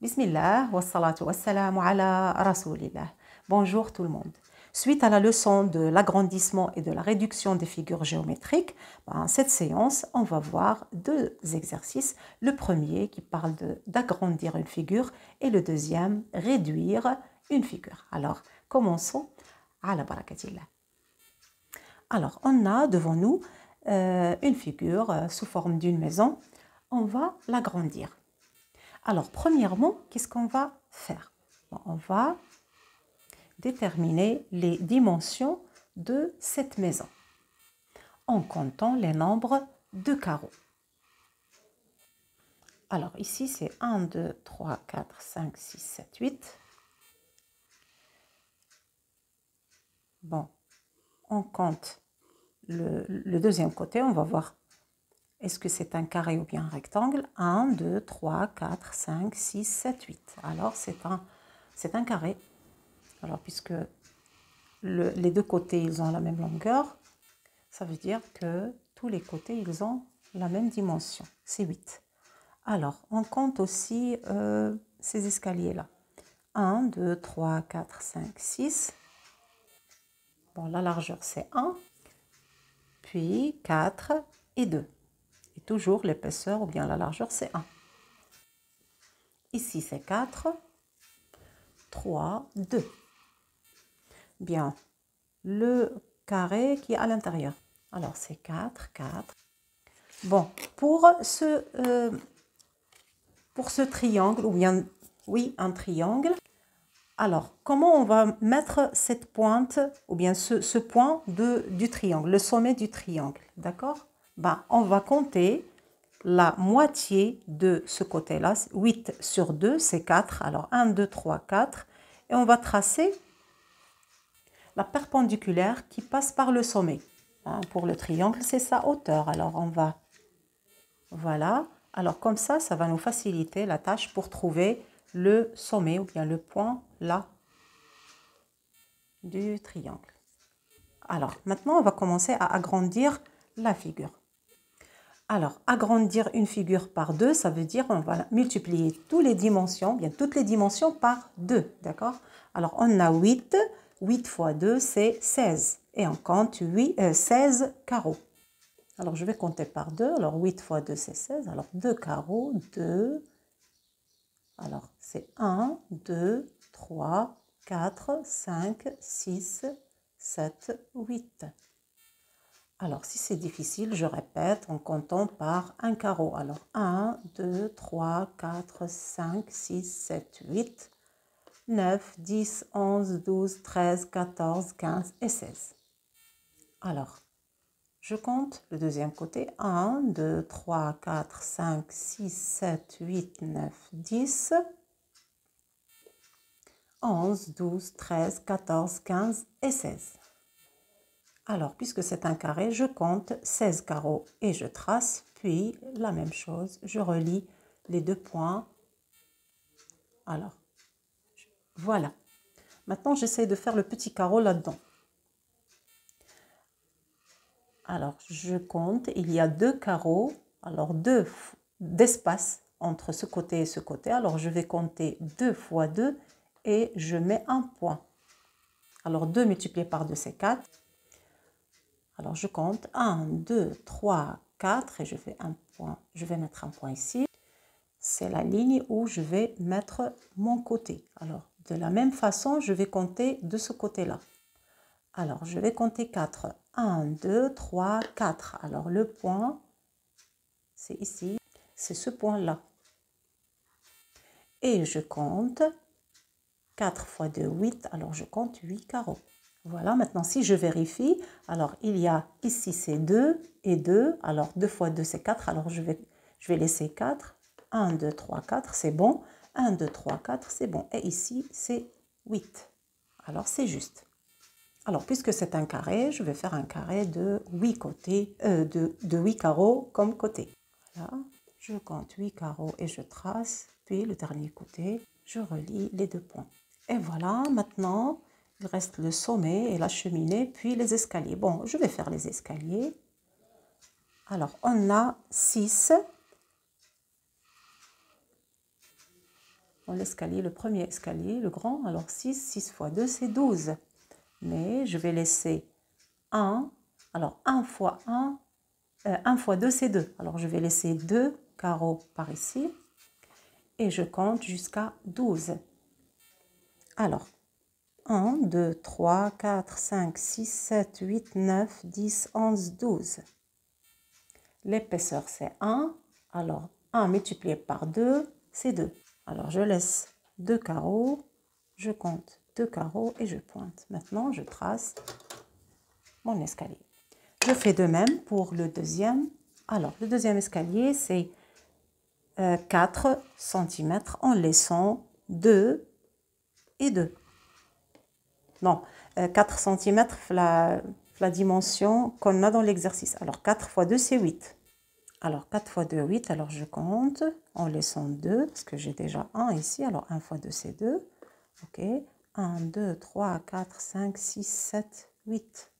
Bismillah, wassalatu wassalamu ala rasoulillah. Bonjour tout le monde. Suite à la leçon de l'agrandissement et de la réduction des figures géométriques, cette séance, on va voir deux exercices. Le premier qui parle d'agrandir une figure et le deuxième, réduire une figure. Alors, commençons. Ala barakatillah. Alors, on a devant nous une figure sous forme d'une maison. On va l'agrandir. Alors, premièrement, qu'est-ce qu'on va faire? On va déterminer les dimensions de cette maison en comptant les nombres de carreaux. Alors, ici, c'est 1, 2, 3, 4, 5, 6, 7, 8. Bon, on compte le deuxième côté, on va voir est-ce que c'est un carré ou bien un rectangle. 1, 2, 3, 4, 5, 6, 7, 8. Alors, c'est un carré. Alors, puisque les deux côtés, ils ont la même longueur, ça veut dire que tous les côtés, ils ont la même dimension. C'est 8. Alors, on compte aussi ces escaliers-là. 1, 2, 3, 4, 5, 6. Bon, la largeur, c'est 1. Puis 4 et 2. Et toujours l'épaisseur ou bien la largeur, c'est 1. Ici, c'est 4, 3, 2. Bien, le carré qui est à l'intérieur. Alors, c'est 4, 4. Bon, pour ce triangle, ou bien, oui, un triangle, alors, comment on va mettre cette pointe, ou bien ce point du triangle, le sommet du triangle, d'accord? On va compter la moitié de ce côté-là. 8 sur 2, c'est 4. Alors, 1, 2, 3, 4. Et on va tracer la perpendiculaire qui passe par le sommet. Pour le triangle, c'est sa hauteur. Alors, on va... Voilà. Alors, comme ça va nous faciliter la tâche pour trouver le sommet ou bien le point là du triangle. Alors, maintenant, on va commencer à agrandir la figure. Alors, agrandir une figure par 2, ça veut dire on va multiplier toutes les dimensions par 2, d'accord? Alors, on a 8. 8 fois 2, c'est 16. Et on compte 16 carreaux. Alors, je vais compter par 2. Alors, 8 fois 2, c'est 16. Alors, 2 carreaux, 2. Alors, c'est 1, 2, 3, 4, 5, 6, 7, 8. Alors, si c'est difficile, je répète en comptant par un carreau. Alors, 1, 2, 3, 4, 5, 6, 7, 8, 9, 10, 11, 12, 13, 14, 15 et 16. Alors, je compte le deuxième côté. 1, 2, 3, 4, 5, 6, 7, 8, 9, 10, 11, 12, 13, 14, 15 et 16. Alors, puisque c'est un carré, je compte 16 carreaux et je trace, puis la même chose, je relie les deux points. Alors, voilà. Maintenant, j'essaie de faire le petit carreau là-dedans. Alors, je compte, il y a 2 carreaux, alors 2 d'espace entre ce côté et ce côté. Alors, je vais compter 2 fois 2 et je mets un point. Alors, 2 multiplié par 2, c'est 4. Alors, je compte 1, 2, 3, 4 et je fais un point. Je vais mettre un point ici. C'est la ligne où je vais mettre mon côté. Alors, de la même façon, je vais compter de ce côté-là. Alors, je vais compter 4. 1, 2, 3, 4. Alors, le point, c'est ici. C'est ce point-là. Et je compte 4 fois 2, 8. Alors, je compte 8 carreaux. Voilà, maintenant, si je vérifie, alors, il y a ici, c'est 2 et 2. Alors, 2 fois 2, c'est 4. Alors, je vais laisser 4. 1, 2, 3, 4, c'est bon. 1, 2, 3, 4, c'est bon. Et ici, c'est 8. Alors, c'est juste. Alors, puisque c'est un carré, je vais faire un carré de 8 côtés, de 8 carreaux comme côté. Voilà, je compte 8 carreaux et je trace. Puis, le dernier côté, je relie les deux points. Et voilà, maintenant, il reste le sommet et la cheminée, puis les escaliers. Bon, je vais faire les escaliers. Alors, on a 6. dans l'escalier, le premier escalier, le grand. Alors 6, 6 fois 2, c'est 12. Mais je vais laisser 1. Alors 1 fois 1, 1 fois 2, c'est 2. Alors je vais laisser 2 carreaux par ici. Et je compte jusqu'à 12. Alors, 1, 2, 3, 4, 5, 6, 7, 8, 9, 10, 11, 12. L'épaisseur, c'est 1. Alors, 1 multiplié par 2, c'est 2. Alors, je laisse 2 carreaux, je compte 2 carreaux et je pointe. Maintenant, je trace mon escalier. Je fais de même pour le deuxième. Alors, le deuxième escalier, c'est 4 cm en laissant 2 et 2. Non, 4 cm, la dimension qu'on a dans l'exercice. Alors, 4 fois 2, c'est 8. Alors, 4 fois 2, 8. Alors, je compte en laissant 2, parce que j'ai déjà 1 ici. Alors, 1 fois 2, c'est 2. OK. 1, 2, 3, 4, 5, 6, 7, 8.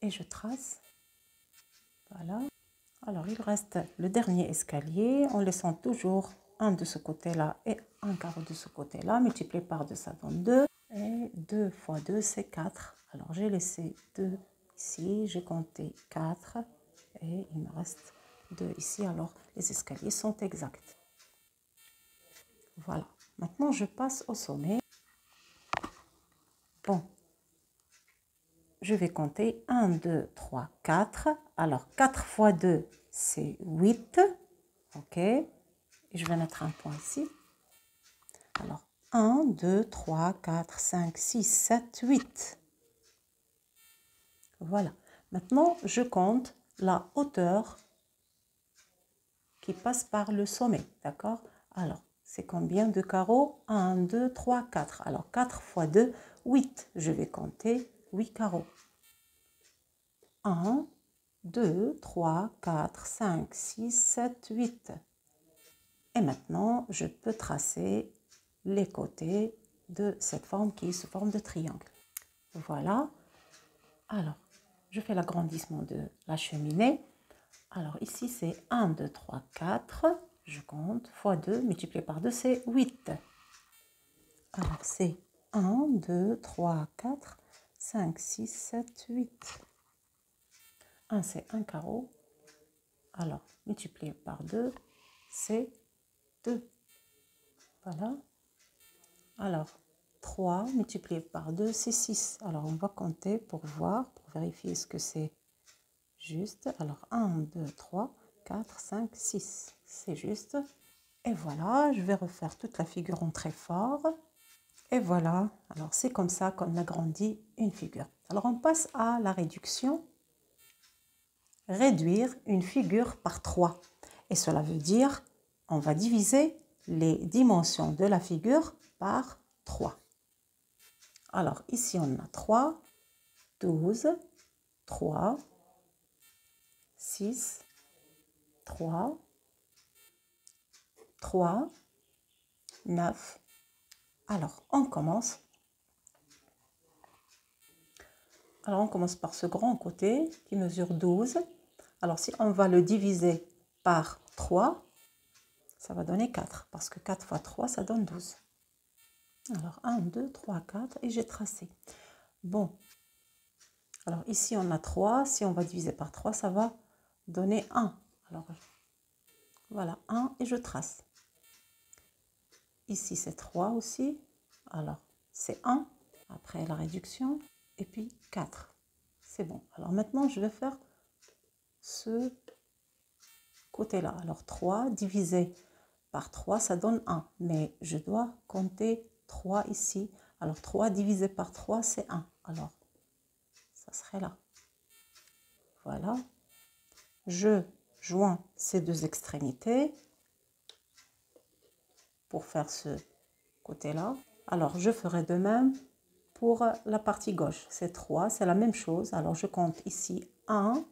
Et je trace. Voilà. Alors, il reste le dernier escalier en laissant toujours un de ce côté-là et un carreau de ce côté-là. Multiplié par 2, ça donne 2. Et 2 fois 2, c'est 4. Alors, j'ai laissé 2 ici. J'ai compté 4. Et il me reste 2 ici. Alors, les escaliers sont exacts. Voilà. Maintenant, je passe au sommet. Bon. Je vais compter 1, 2, 3, 4. Alors, 4 fois 2, c'est 8. OK. Et je vais mettre un point ici. Alors, 1, 2, 3, 4, 5, 6, 7, 8. Voilà. Maintenant, je compte la hauteur qui passe par le sommet. D'accord? Alors, c'est combien de carreaux? 1, 2, 3, 4. Alors, 4 fois 2, 8. Je vais compter 8 carreaux. 1, 2, 3, 4, 5, 6, 7, 8. Et maintenant, je peux tracer les côtés de cette forme qui est sous forme de triangle. Voilà. Alors, je fais l'agrandissement de la cheminée. Alors, ici, c'est 1, 2, 3, 4. Je compte. Fois 2, multiplié par 2, c'est 8. Alors, c'est 1, 2, 3, 4, 5, 6, 7, 8. 1, c'est un carreau. Alors, multiplié par 2, c'est 2. Voilà. Alors, 3 multiplié par 2, c'est 6. Alors, on va compter pour voir, pour vérifier ce que c'est juste. Alors, 1, 2, 3, 4, 5, 6. C'est juste. Et voilà, je vais refaire toute la figure en très fort. Et voilà. Alors, c'est comme ça qu'on agrandit une figure. Alors, on passe à la réduction. Réduire une figure par 3. Et cela veut dire, on va diviser les dimensions de la figure par 3. Alors, ici, on a 3, 12, 3, 6, 3, 3, 9. Alors, on commence. Alors, on commence par ce grand côté qui mesure 12. Alors, si on va le diviser par 3, ça va donner 4. Parce que 4 fois 3, ça donne 12. Alors, 1, 2, 3, 4. Et j'ai tracé. Bon. Alors, ici, on a 3. Si on va diviser par 3, ça va donner 1. Alors, voilà, 1 et je trace. Ici, c'est 3 aussi. Alors, c'est 1 après la réduction. Et puis 4. C'est bon. Alors, maintenant, je vais faire ce côté-là. Alors, 3 divisé par 3, ça donne 1. Mais je dois compter 3 ici. Alors, 3 divisé par 3, c'est 1. Alors, ça serait là. Voilà. Je joins ces deux extrémités pour faire ce côté-là. Alors, je ferai de même pour la partie gauche. C'est 3, c'est la même chose. Alors, je compte ici 1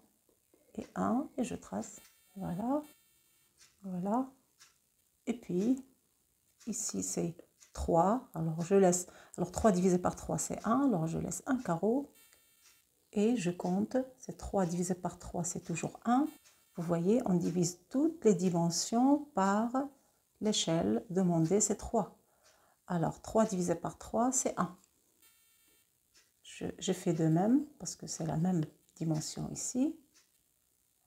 et je trace. Voilà. Voilà. Et puis, ici, c'est 3. Alors, je laisse... Alors, 3 divisé par 3, c'est 1. Alors, je laisse un carreau. Et je compte. C'est 3 divisé par 3, c'est toujours 1. Vous voyez, on divise toutes les dimensions par l'échelle demandée, c'est 3. Alors, 3 divisé par 3, c'est 1. Je fais de même, parce que c'est la même dimension ici.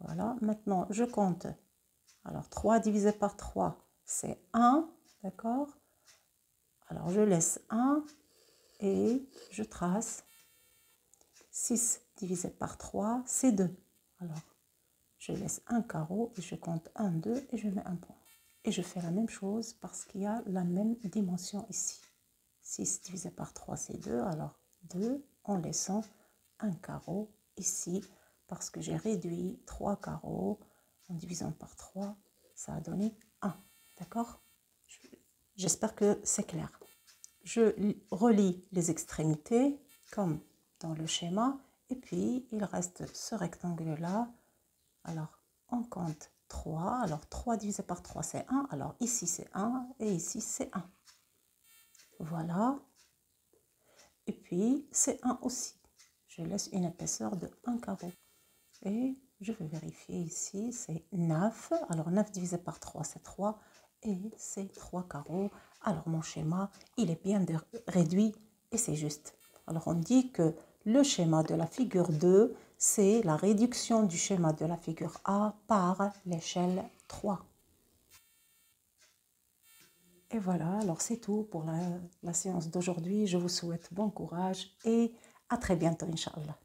Voilà, maintenant, je compte. Alors, 3 divisé par 3, c'est 1, d'accord? Alors, je laisse 1 et je trace. 6 divisé par 3, c'est 2. Alors, je laisse un carreau et je compte 1, 2 et je mets un point. Et je fais la même chose parce qu'il y a la même dimension ici. 6 divisé par 3, c'est 2. Alors, 2 en laissant un carreau ici parce que j'ai réduit 3 carreaux en divisant par 3. Ça a donné 1. D'accord? J'espère que c'est clair. Je relie les extrémités comme dans le schéma et puis il reste ce rectangle-là. Alors, on compte 3. Alors, 3 divisé par 3, c'est 1. Alors, ici, c'est 1 et ici, c'est 1. Voilà. Et puis, c'est 1 aussi. Je laisse une épaisseur de 1 carreau. Et je vais vérifier ici, c'est 9. Alors, 9 divisé par 3, c'est 3. Et c'est 3 carreaux. Alors, mon schéma, il est bien réduit et c'est juste. Alors, on dit que le schéma de la figure 2, c'est la réduction du schéma de la figure A par l'échelle 3. Et voilà, alors c'est tout pour la séance d'aujourd'hui. Je vous souhaite bon courage et à très bientôt, Inch'Allah.